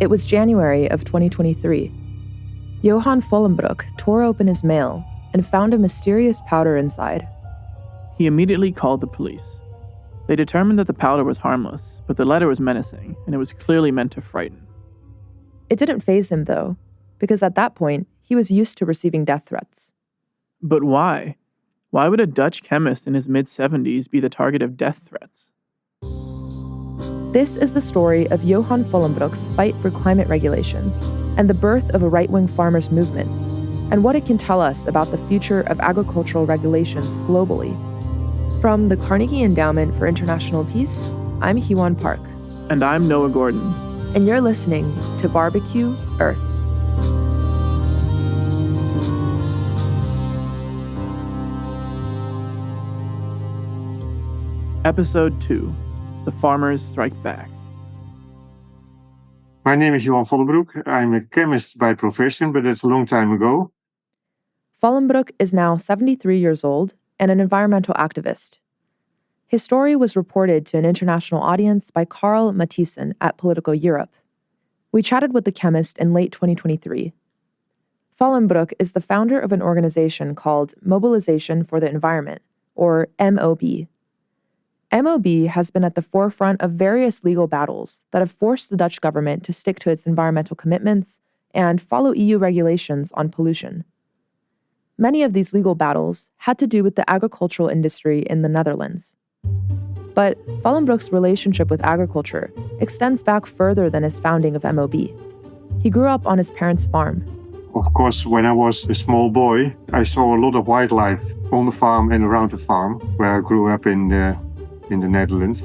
It was January of 2023. Johan Vollenbroek tore open his mail and found a mysterious powder inside. He immediately called the police. They determined that the powder was harmless, but the letter was menacing, and it was clearly meant to frighten. It didn't faze him, though, because at that point, he was used to receiving death threats. But why? Why would a Dutch chemist in his mid-70s be the target of death threats? This is the story of Johan Vollenbroek's fight for climate regulations and the birth of a right-wing farmers' movement, and what it can tell us about the future of agricultural regulations globally. From the Carnegie Endowment for International Peace, I'm Hyewon Park. And I'm Noah Gordon. And you're listening to Barbecue Earth. Episode 2. The Farmers Strike Back. My name is Johan Vollenbroek. I'm a chemist by profession, but that's a long time ago. Vollenbroek is now 73 years old and an environmental activist. His story was reported to an international audience by Carl Mathiessen at Political Europe. We chatted with the chemist in late 2023. Vollenbroek is the founder of an organization called Mobilization for the Environment, or MOB. MOB has been at the forefront of various legal battles that have forced the Dutch government to stick to its environmental commitments and follow EU regulations on pollution. Many of these legal battles had to do with the agricultural industry in the Netherlands. But Vollenbroek's relationship with agriculture extends back further than his founding of MOB. He grew up on his parents' farm. Of course, when I was a small boy, I saw a lot of wildlife on the farm and around the farm, where I grew up in the Netherlands.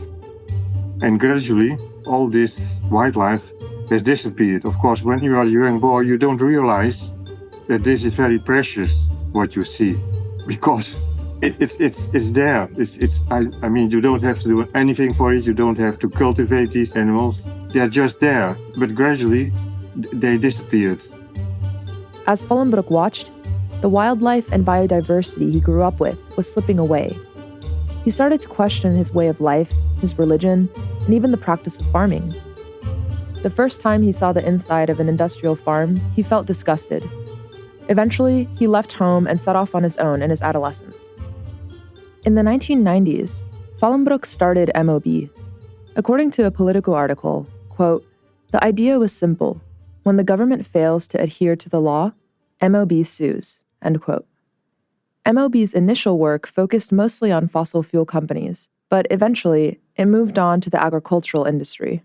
And gradually, all this wildlife has disappeared. Of course, when you are a young boy, you don't realize that this is very precious, what you see, because it's there. I mean, you don't have to do anything for it. You don't have to cultivate these animals. They're just there. But gradually, they disappeared. As Vollenbroek watched, the wildlife and biodiversity he grew up with was slipping away. He started to question his way of life, his religion, and even the practice of farming. The first time he saw the inside of an industrial farm, he felt disgusted. Eventually, he left home and set off on his own in his adolescence. In the 1990s, Vollenbroek started MOB. According to a Politico article, quote, "The idea was simple. When the government fails to adhere to the law, MOB sues," end quote. MOB's initial work focused mostly on fossil fuel companies, but eventually it moved on to the agricultural industry.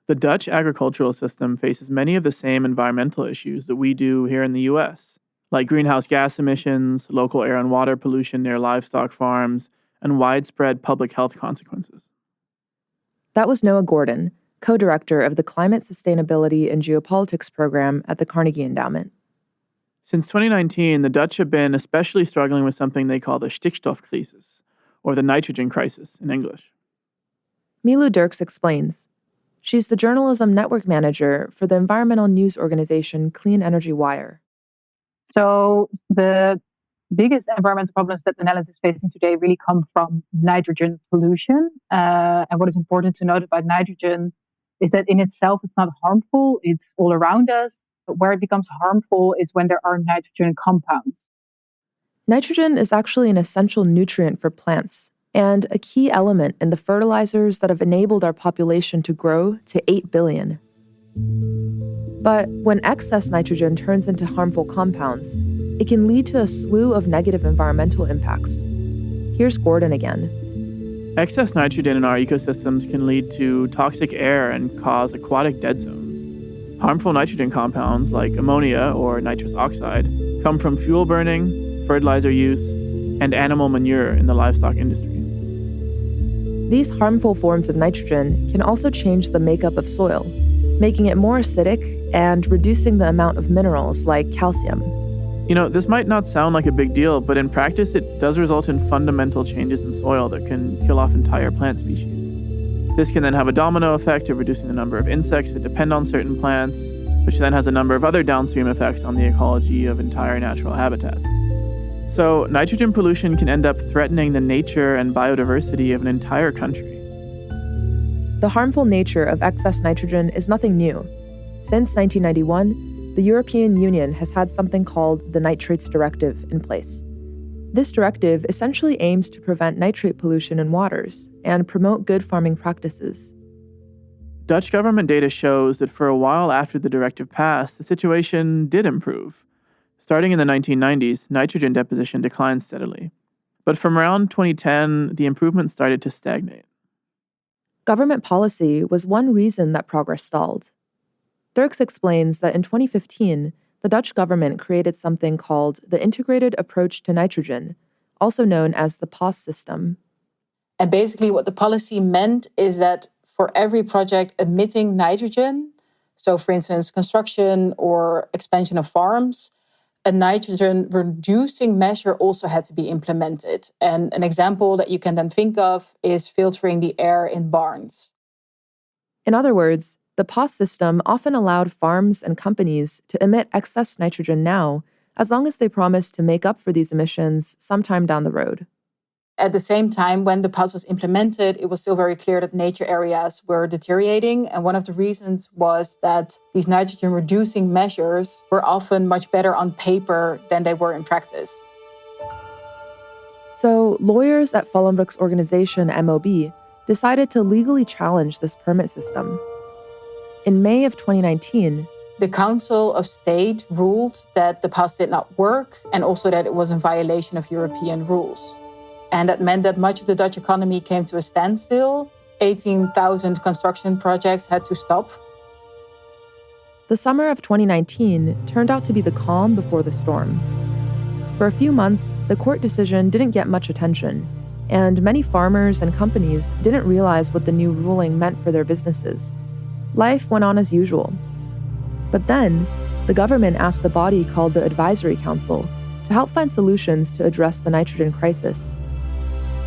The Dutch agricultural system faces many of the same environmental issues that we do here in the US, like greenhouse gas emissions, local air and water pollution near livestock farms, and widespread public health consequences. That was Noah Gordon, co-director of the Climate Sustainability and Geopolitics program at the Carnegie Endowment. Since 2019, the Dutch have been especially struggling with something they call the stikstofcrisis, or the nitrogen crisis in English. Milou Dirks explains. She's the journalism network manager for the environmental news organization Clean Energy Wire. So the biggest environmental problems that the Netherlands is facing today really come from nitrogen pollution. And what is important to note about nitrogen is that in itself, it's not harmful. It's all around us. But where it becomes harmful is when there are nitrogen compounds. Nitrogen is actually an essential nutrient for plants and a key element in the fertilizers that have enabled our population to grow to 8 billion. But when excess nitrogen turns into harmful compounds, it can lead to a slew of negative environmental impacts. Here's Gordon again. Excess nitrogen in our ecosystems can lead to toxic air and cause aquatic dead zones. Harmful nitrogen compounds like ammonia or nitrous oxide come from fuel burning, fertilizer use, and animal manure in the livestock industry. These harmful forms of nitrogen can also change the makeup of soil, making it more acidic and reducing the amount of minerals like calcium. You know, this might not sound like a big deal, but in practice it does result in fundamental changes in soil that can kill off entire plant species. This can then have a domino effect of reducing the number of insects that depend on certain plants, which then has a number of other downstream effects on the ecology of entire natural habitats. So nitrogen pollution can end up threatening the nature and biodiversity of an entire country. The harmful nature of excess nitrogen is nothing new. Since 1991, the European Union has had something called the Nitrates Directive in place. This directive essentially aims to prevent nitrate pollution in waters and promote good farming practices. Dutch government data shows that for a while after the directive passed, the situation did improve. Starting in the 1990s, nitrogen deposition declined steadily. But from around 2010, the improvement started to stagnate. Government policy was one reason that progress stalled. Dirks explains that in 2015, the Dutch government created something called the Integrated Approach to Nitrogen, also known as the PAS system. And basically what the policy meant is that for every project emitting nitrogen, so for instance, construction or expansion of farms, a nitrogen reducing measure also had to be implemented. And an example that you can then think of is filtering the air in barns. In other words, the PAS system often allowed farms and companies to emit excess nitrogen now, as long as they promised to make up for these emissions sometime down the road. At the same time, when the PAS was implemented, it was still very clear that nature areas were deteriorating. And one of the reasons was that these nitrogen-reducing measures were often much better on paper than they were in practice. So lawyers at Vollenbroek's organization MOB decided to legally challenge this permit system. In May of 2019, the Council of State ruled that the PAS did not work and also that it was in violation of European rules. And that meant that much of the Dutch economy came to a standstill. 18,000 construction projects had to stop. The summer of 2019 turned out to be the calm before the storm. For a few months, the court decision didn't get much attention, and many farmers and companies didn't realize what the new ruling meant for their businesses. Life went on as usual. But then, the government asked a body called the Advisory Council to help find solutions to address the nitrogen crisis.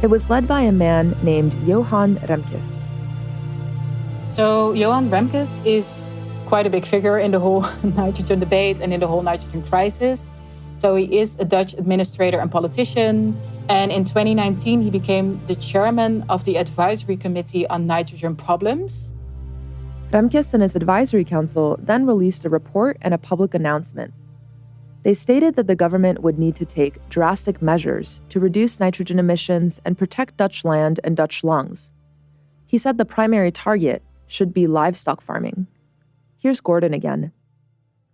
It was led by a man named Johan Remkes. So Johan Remkes is quite a big figure in the whole nitrogen debate and in the whole nitrogen crisis. So he is a Dutch administrator and politician. And in 2019, he became the chairman of the Advisory Committee on Nitrogen Problems. Remkes and his advisory council then released a report and a public announcement. They stated that the government would need to take drastic measures to reduce nitrogen emissions and protect Dutch land and Dutch lungs. He said the primary target should be livestock farming. Here's Gordon again.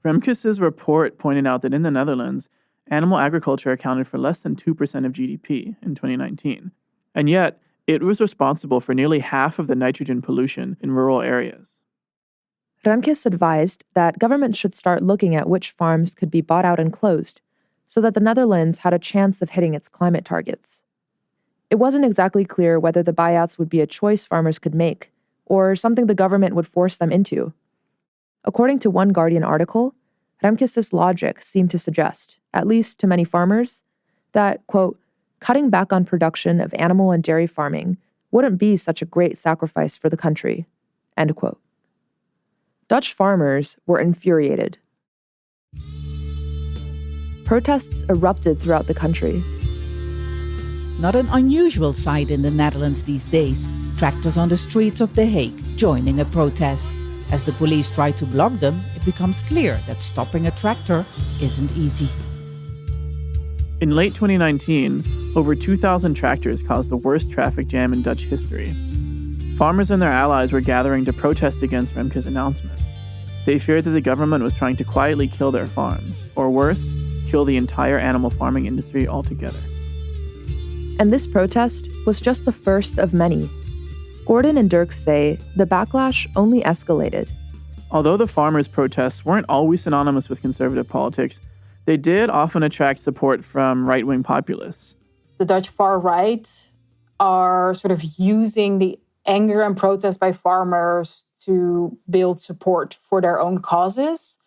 Remkes' report pointed out that in the Netherlands, animal agriculture accounted for less than 2% of GDP in 2019. And yet, it was responsible for nearly half of the nitrogen pollution in rural areas. Remkes advised that government should start looking at which farms could be bought out and closed so that the Netherlands had a chance of hitting its climate targets. It wasn't exactly clear whether the buyouts would be a choice farmers could make or something the government would force them into. According to one Guardian article, Remkes' logic seemed to suggest, at least to many farmers, that, quote, cutting back on production of animal and dairy farming wouldn't be such a great sacrifice for the country, end quote. Dutch farmers were infuriated. Protests erupted throughout the country. Not an unusual sight in the Netherlands these days, tractors on the streets of The Hague joining a protest. As the police try to block them, it becomes clear that stopping a tractor isn't easy. In late 2019, over 2,000 tractors caused the worst traffic jam in Dutch history. Farmers and their allies were gathering to protest against Remkes' announcement. They feared that the government was trying to quietly kill their farms, or worse, kill the entire animal farming industry altogether. And this protest was just the first of many. Gordon and Dirks say the backlash only escalated. Although the farmers' protests weren't always synonymous with conservative politics, they did often attract support from right-wing populists. The Dutch far right are sort of using the anger and protest by farmers to build support for their own causes.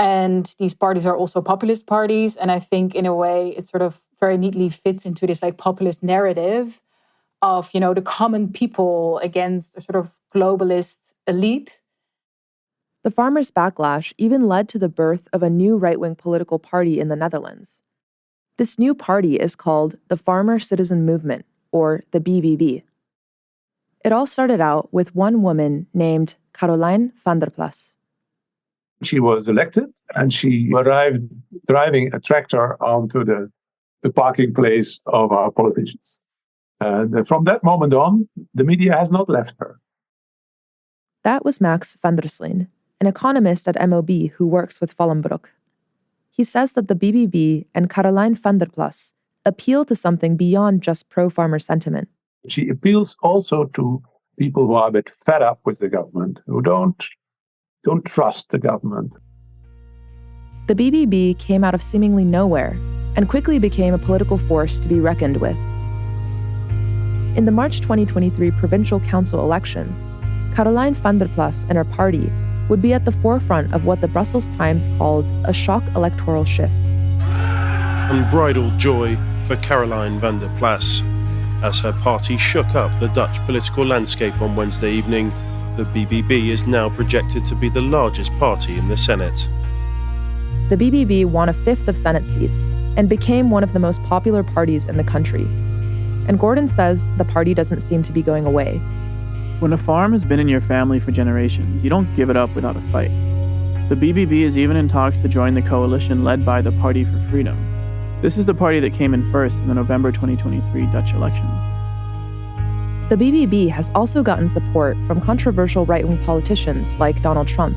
And these parties are also populist parties. And I think in a way it sort of very neatly fits into this like populist narrative of, you know, the common people against a sort of globalist elite. The farmers' backlash even led to the birth of a new right-wing political party in the Netherlands. This new party is called the Farmer Citizen Movement, or the BBB. It all started out with one woman named Caroline van der Plas. She was elected, and she arrived driving a tractor onto the parking place of our politicians. And from that moment on, the media has not left her. That was Max van der Sleen, an economist at MOB who works with Vollenbroek. He says that the BBB and Caroline van der Plas appeal to something beyond just pro-farmer sentiment. She appeals also to people who are a bit fed up with the government, who don't trust the government. The BBB came out of seemingly nowhere and quickly became a political force to be reckoned with. In the March 2023 provincial council elections, Caroline van der Plas and her party would be at the forefront of what the Brussels Times called a shock electoral shift. Unbridled joy for Caroline van der Plas. As her party shook up the Dutch political landscape on Wednesday evening, the BBB is now projected to be the largest party in the Senate. The BBB won a fifth of Senate seats and became one of the most popular parties in the country. And Gordon says the party doesn't seem to be going away. When a farm has been in your family for generations, you don't give it up without a fight. The BBB is even in talks to join the coalition led by the Party for Freedom. This is the party that came in first in the November 2023 Dutch elections. The BBB has also gotten support from controversial right-wing politicians like Donald Trump,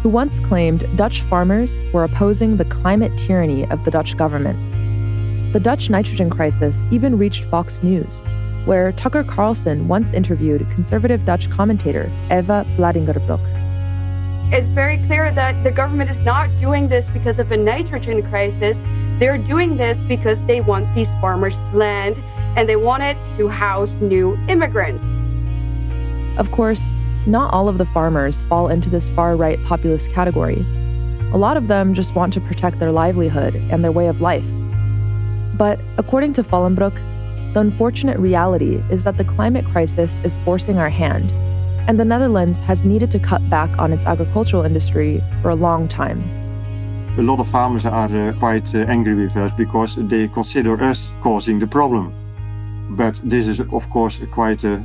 who once claimed Dutch farmers were opposing the climate tyranny of the Dutch government. The Dutch nitrogen crisis even reached Fox News, where Tucker Carlson once interviewed conservative Dutch commentator Eva Vladingerbroek. It's very clear that the government is not doing this because of a nitrogen crisis. They're doing this because they want these farmers' land and they want it to house new immigrants. Of course, not all of the farmers fall into this far-right populist category. A lot of them just want to protect their livelihood and their way of life. But according to Vollenbroek, the unfortunate reality is that the climate crisis is forcing our hand, and the Netherlands has needed to cut back on its agricultural industry for a long time. A lot of farmers are quite angry with us because they consider us causing the problem. But this is, of course, quite a,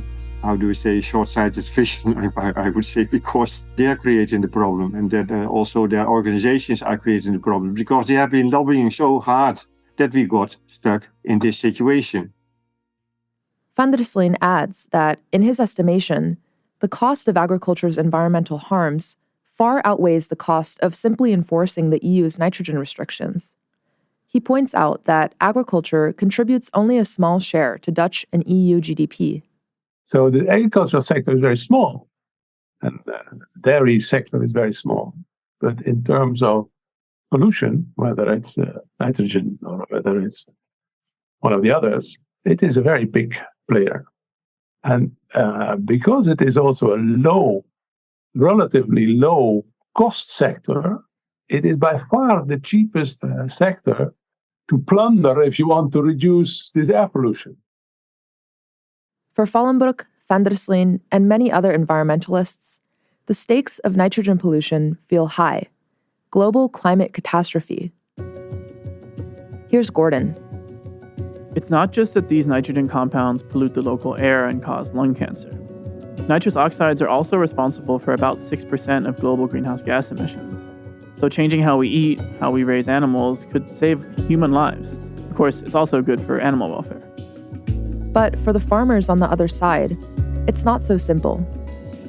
short-sighted vision, I would say, because they are creating the problem, and that also their organizations are creating the problem, because they have been lobbying so hard that we got stuck in this situation. Van der Sleen adds that, in his estimation, the cost of agriculture's environmental harms far outweighs the cost of simply enforcing the EU's nitrogen restrictions. He points out that agriculture contributes only a small share to Dutch and EU GDP. So the agricultural sector is very small, and the dairy sector is very small. But in terms of pollution, whether it's nitrogen or whether it's one of the others, it is a very big player. And because it is also a relatively low cost sector, it is by far the cheapest sector to plunder if you want to reduce this air pollution. For Vollenbroek, Van der Sleen, and many other environmentalists, the stakes of nitrogen pollution feel high. Global climate catastrophe. Here's Gordon. It's not just that these nitrogen compounds pollute the local air and cause lung cancer. Nitrous oxides are also responsible for about 6% of global greenhouse gas emissions. So changing how we eat, how we raise animals, could save human lives. Of course, it's also good for animal welfare. But for the farmers on the other side, it's not so simple.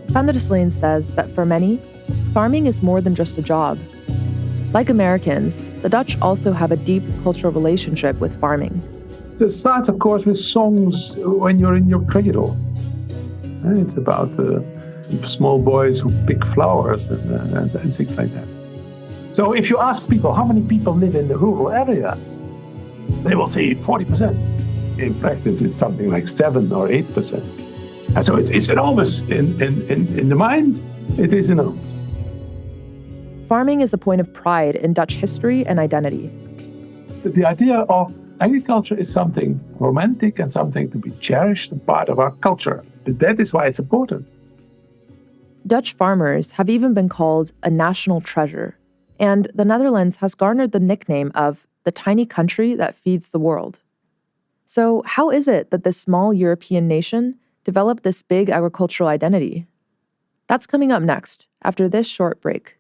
Van der Sleen says that for many, farming is more than just a job. Like Americans, the Dutch also have a deep cultural relationship with farming. It starts, of course, with songs when you're in your cradle. It's about small boys who pick flowers and things like that. So if you ask people how many people live in the rural areas, they will say 40%. In practice, it's something like 7 or 8%. And so it's enormous. In the mind, it is enormous. Farming is a point of pride in Dutch history and identity. But the idea of agriculture is something romantic and something to be cherished, and part of our culture. That is why it's important. Dutch farmers have even been called a national treasure, and the Netherlands has garnered the nickname of the tiny country that feeds the world. So how is it that this small European nation developed this big agricultural identity? That's coming up next, after this short break.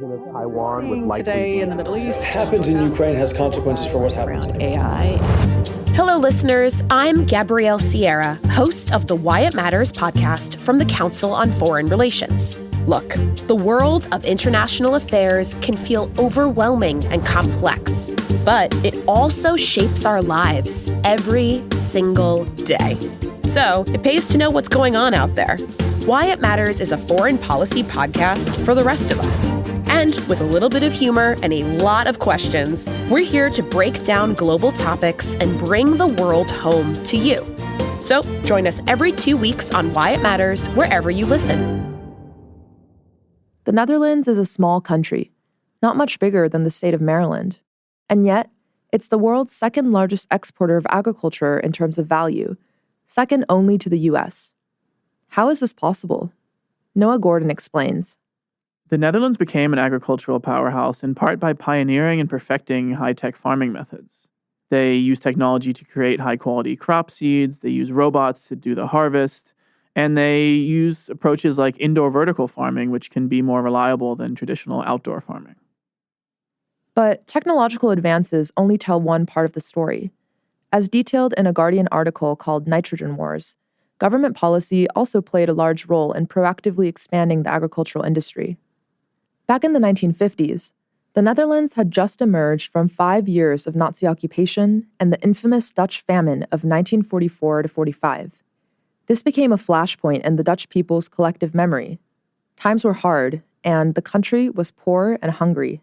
invasion of Taiwan with likely today in the Middle East. What happens in Ukraine has consequences for what's happening around AI. Hello, listeners. I'm Gabrielle Sierra, host of the Why It Matters podcast from the Council on Foreign Relations. Look, the world of international affairs can feel overwhelming and complex, but it also shapes our lives every single day. So it pays to know what's going on out there. Why It Matters is a foreign policy podcast for the rest of us. And with a little bit of humor and a lot of questions, we're here to break down global topics and bring the world home to you. So join us every 2 weeks on Why It Matters, wherever you listen. The Netherlands is a small country, not much bigger than the state of Maryland. And yet, it's the world's second largest exporter of agriculture in terms of value, second only to the US. How is this possible? Noah Gordon explains. The Netherlands became an agricultural powerhouse in part by pioneering and perfecting high-tech farming methods. They use technology to create high-quality crop seeds, they use robots to do the harvest, and they use approaches like indoor vertical farming, which can be more reliable than traditional outdoor farming. But technological advances only tell one part of the story. As detailed in a Guardian article called Nitrogen Wars, government policy also played a large role in proactively expanding the agricultural industry. Back in the 1950s, the Netherlands had just emerged from 5 years of Nazi occupation and the infamous Dutch famine of 1944 to 45. This became a flashpoint in the Dutch people's collective memory. Times were hard, and the country was poor and hungry.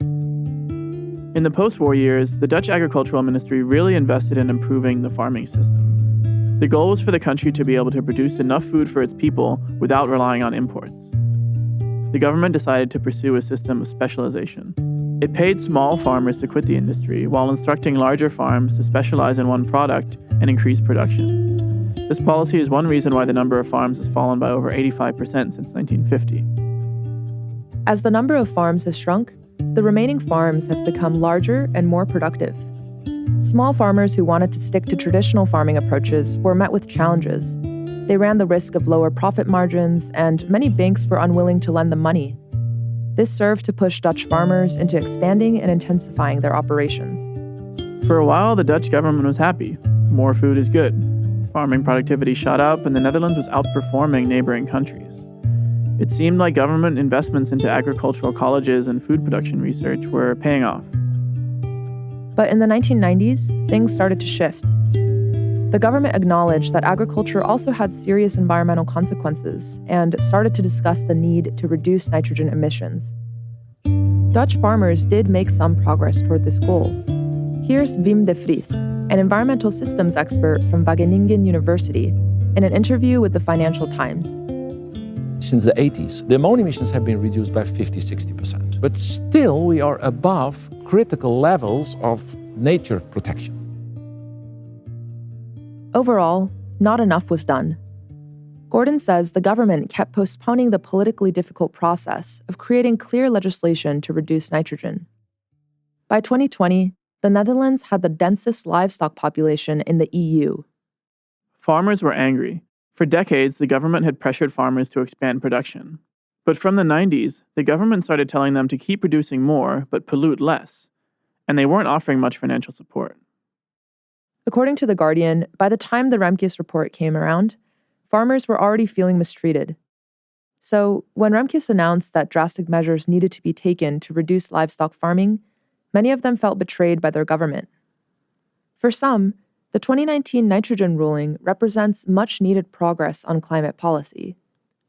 In the post-war years, the Dutch agricultural ministry really invested in improving the farming system. The goal was for the country to be able to produce enough food for its people without relying on imports. The government decided to pursue a system of specialization. It paid small farmers to quit the industry while instructing larger farms to specialize in one product and increase production. This policy is one reason why the number of farms has fallen by over 85% since 1950. As the number of farms has shrunk, the remaining farms have become larger and more productive. Small farmers who wanted to stick to traditional farming approaches were met with challenges. They ran the risk of lower profit margins, and many banks were unwilling to lend them money. This served to push Dutch farmers into expanding and intensifying their operations. For a while, the Dutch government was happy. More food is good. Farming productivity shot up, and the Netherlands was outperforming neighboring countries. It seemed like government investments into agricultural colleges and food production research were paying off. But in the 1990s, things started to shift. The government acknowledged that agriculture also had serious environmental consequences and started to discuss the need to reduce nitrogen emissions. Dutch farmers did make some progress toward this goal. Here's Wim de Vries, an environmental systems expert from Wageningen University, in an interview with the Financial Times. Since the 80s, the ammonia emissions have been reduced by 50-60%. But still, we are above critical levels of nature protection. Overall, not enough was done. Gordon says the government kept postponing the politically difficult process of creating clear legislation to reduce nitrogen. By 2020, the Netherlands had the densest livestock population in the EU. Farmers were angry. For decades, the government had pressured farmers to expand production. But from the 90s, the government started telling them to keep producing more, but pollute less. And they weren't offering much financial support. According to The Guardian, by the time the Remkes report came around, farmers were already feeling mistreated. So when Remkes announced that drastic measures needed to be taken to reduce livestock farming, many of them felt betrayed by their government. For some, the 2019 nitrogen ruling represents much-needed progress on climate policy.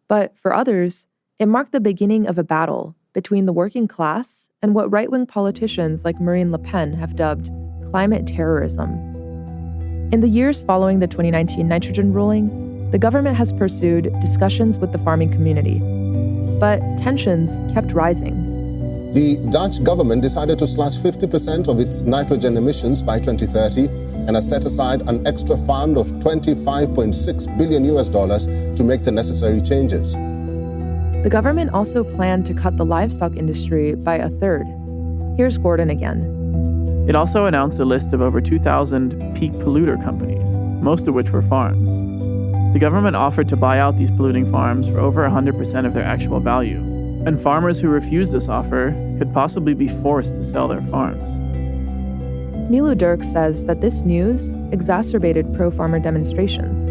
But for others, it marked the beginning of a battle between the working class and what right-wing politicians like Marine Le Pen have dubbed climate terrorism. In the years following the 2019 nitrogen ruling, the government has pursued discussions with the farming community. But tensions kept rising. The Dutch government decided to slash 50% of its nitrogen emissions by 2030 and has set aside an extra fund of $25.6 billion to make the necessary changes. The government also planned to cut the livestock industry by a third. Here's Gordon again. It also announced a list of over 2,000 peak polluter companies, most of which were farms. The government offered to buy out these polluting farms for over 100% of their actual value. And farmers who refuse this offer could possibly be forced to sell their farms. Milo Dirk says that this news exacerbated pro-farmer demonstrations.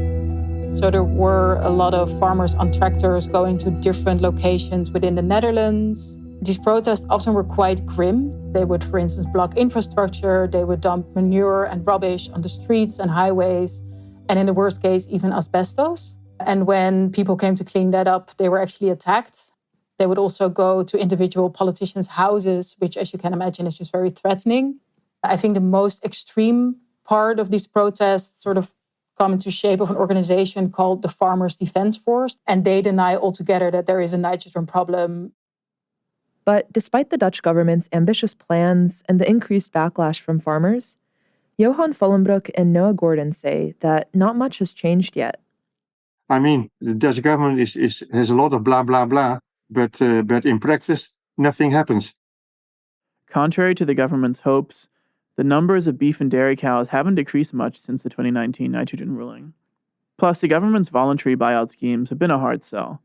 So there were a lot of farmers on tractors going to different locations within the Netherlands. These protests often were quite grim. They would, for instance, block infrastructure, they would dump manure and rubbish on the streets and highways, and in the worst case, even asbestos. And when people came to clean that up, they were actually attacked. They would also go to individual politicians' houses, which, as you can imagine, is just very threatening. I think the most extreme part of these protests sort of come into shape of an organization called the Farmers' Defense Force, and they deny altogether that there is a nitrogen problem. But despite the Dutch government's ambitious plans and the increased backlash from farmers, Johan Vollenbroek and Noah Gordon say that not much has changed yet. I mean, the Dutch government has a lot of blah, blah, blah, but in practice, nothing happens. Contrary to the government's hopes, the numbers of beef and dairy cows haven't decreased much since the 2019 nitrogen ruling. Plus, the government's voluntary buyout schemes have been a hard sell.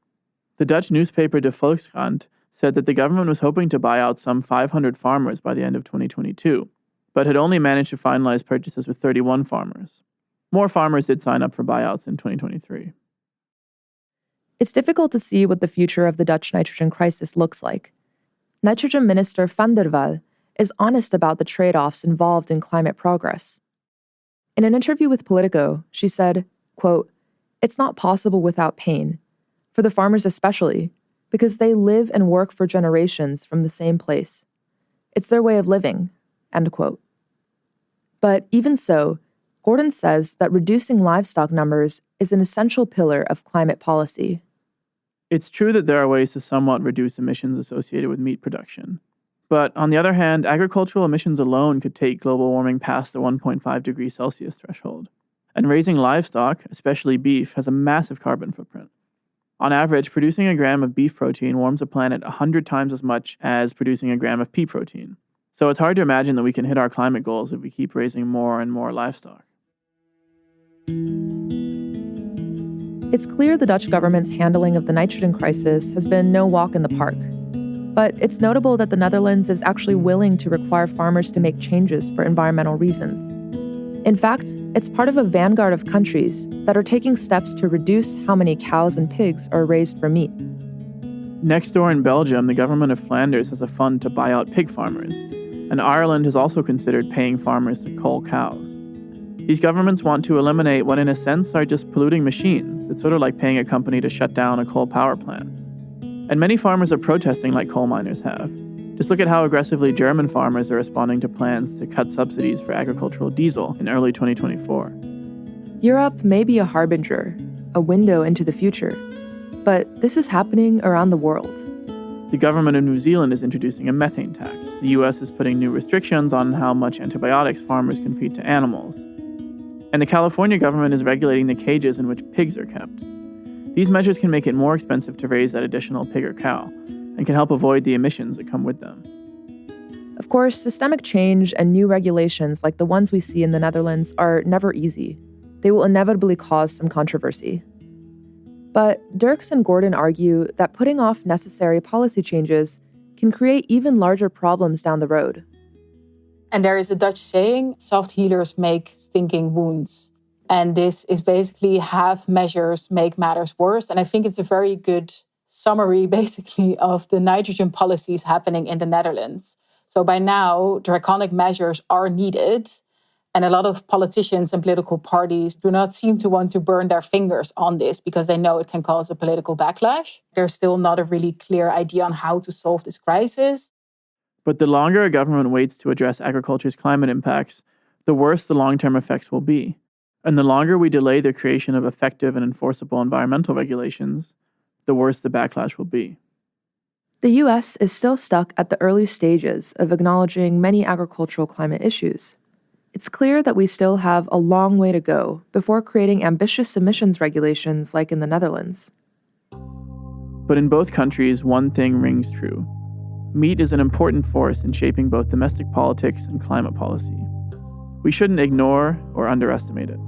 The Dutch newspaper De Volkskrant said that the government was hoping to buy out some 500 farmers by the end of 2022, but had only managed to finalize purchases with 31 farmers. More farmers did sign up for buyouts in 2023. It's difficult to see what the future of the Dutch nitrogen crisis looks like. Nitrogen Minister Van der Waal is honest about the trade-offs involved in climate progress. In an interview with Politico, she said, quote, "It's not possible without pain, for the farmers especially, because they live and work for generations from the same place. It's their way of living," end quote. But even so, Gordon says that reducing livestock numbers is an essential pillar of climate policy. It's true that there are ways to somewhat reduce emissions associated with meat production. But on the other hand, agricultural emissions alone could take global warming past the 1.5 degrees Celsius threshold. And raising livestock, especially beef, has a massive carbon footprint. On average, producing a gram of beef protein warms a planet 100 times as much as producing a gram of pea protein. So it's hard to imagine that we can hit our climate goals if we keep raising more and more livestock. It's clear the Dutch government's handling of the nitrogen crisis has been no walk in the park. But it's notable that the Netherlands is actually willing to require farmers to make changes for environmental reasons. In fact, it's part of a vanguard of countries that are taking steps to reduce how many cows and pigs are raised for meat. Next door in Belgium, the government of Flanders has a fund to buy out pig farmers, and Ireland has also considered paying farmers to cull cows. These governments want to eliminate what in a sense are just polluting machines. It's sort of like paying a company to shut down a coal power plant. And many farmers are protesting like coal miners have. Just look at how aggressively German farmers are responding to plans to cut subsidies for agricultural diesel in early 2024. Europe may be a harbinger, a window into the future, but this is happening around the world. The government of New Zealand is introducing a methane tax. The US is putting new restrictions on how much antibiotics farmers can feed to animals. And the California government is regulating the cages in which pigs are kept. These measures can make it more expensive to raise that additional pig or cow, and can help avoid the emissions that come with them. Of course, systemic change and new regulations like the ones we see in the Netherlands are never easy. They will inevitably cause some controversy. But Dirks and Gordon argue that putting off necessary policy changes can create even larger problems down the road. And there is a Dutch saying, soft healers make stinking wounds. And this is basically half measures make matters worse. And I think it's a very good summary, basically, of the nitrogen policies happening in the Netherlands. So by now, draconic measures are needed. And a lot of politicians and political parties do not seem to want to burn their fingers on this because they know it can cause a political backlash. There's still not a really clear idea on how to solve this crisis. But the longer a government waits to address agriculture's climate impacts, the worse the long-term effects will be. And the longer we delay the creation of effective and enforceable environmental regulations, the worse the backlash will be. The U.S. is still stuck at the early stages of acknowledging many agricultural climate issues. It's clear that we still have a long way to go before creating ambitious emissions regulations like in the Netherlands. But in both countries, one thing rings true. Meat is an important force in shaping both domestic politics and climate policy. We shouldn't ignore or underestimate it.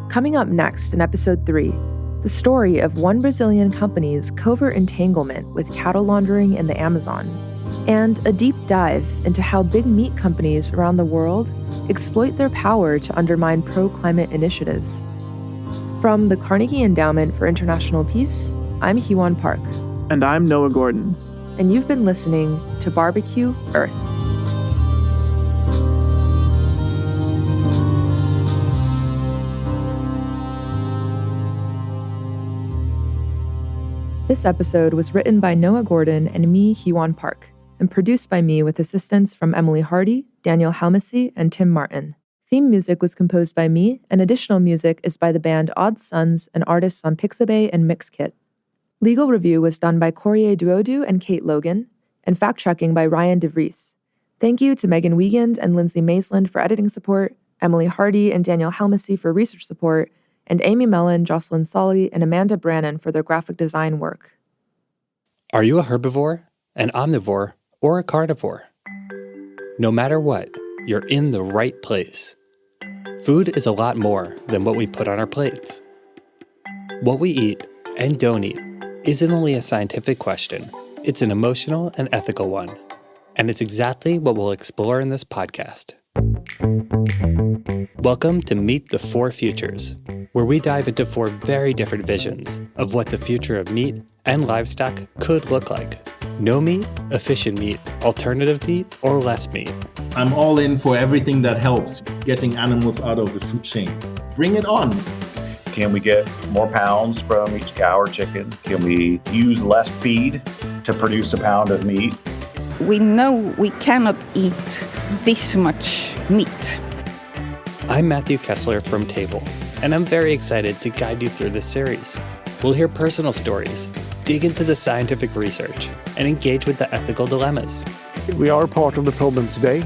Coming up next in episode 3, the story of one Brazilian company's covert entanglement with cattle laundering in the Amazon, and a deep dive into how big meat companies around the world exploit their power to undermine pro-climate initiatives. From the Carnegie Endowment for International Peace, I'm Hyewon Park. And I'm Noah Gordon. And you've been listening to Barbecue Earth. This episode was written by Noah Gordon and me, Hyewon Park, and produced by me with assistance from Emily Hardy, Daniel Halmasi, and Tim Martin. Theme music was composed by me, and additional music is by the band Odd Sons and artists on Pixabay and Mixkit. Legal review was done by Courier Duodu and Kate Logan, and fact-checking by Ryan DeVries. Thank you to Megan Wiegand and Lindsay Maisland for editing support, Emily Hardy and Daniel Halmasi for research support, and Amy Mellon, Jocelyn Solly, and Amanda Brannon for their graphic design work. Are you a herbivore, an omnivore, or a carnivore? No matter what, you're in the right place. Food is a lot more than what we put on our plates. What we eat and don't eat isn't only a scientific question, it's an emotional and ethical one. And it's exactly what we'll explore in this podcast. Welcome to Meet the Four Futures, where we dive into four very different visions of what the future of meat and livestock could look like. No meat, efficient meat, alternative meat, or less meat. I'm all in for everything that helps getting animals out of the food chain. Bring it on. Can we get more pounds from each cow or chicken? Can we use less feed to produce a pound of meat? We know we cannot eat this much meat. I'm Matthew Kessler from Table, and I'm very excited to guide you through this series. We'll hear personal stories, dig into the scientific research, and engage with the ethical dilemmas. We are part of the problem today,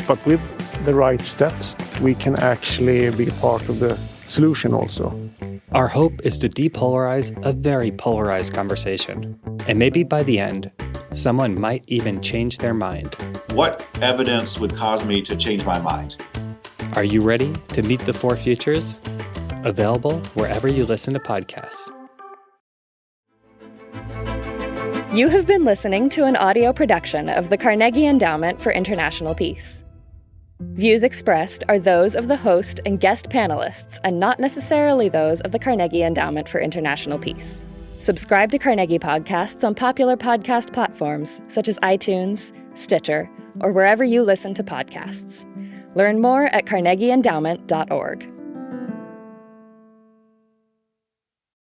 but with the right steps, we can actually be part of the solution also. Our hope is to depolarize a very polarized conversation. And maybe by the end, someone might even change their mind. What evidence would cause me to change my mind? Are you ready to meet the four futures? Available wherever you listen to podcasts. You have been listening to an audio production of the Carnegie Endowment for International Peace. Views expressed are those of the host and guest panelists and not necessarily those of the Carnegie Endowment for International Peace. Subscribe to Carnegie podcasts on popular podcast platforms such as iTunes, Stitcher, or wherever you listen to podcasts. Learn more at carnegieendowment.org.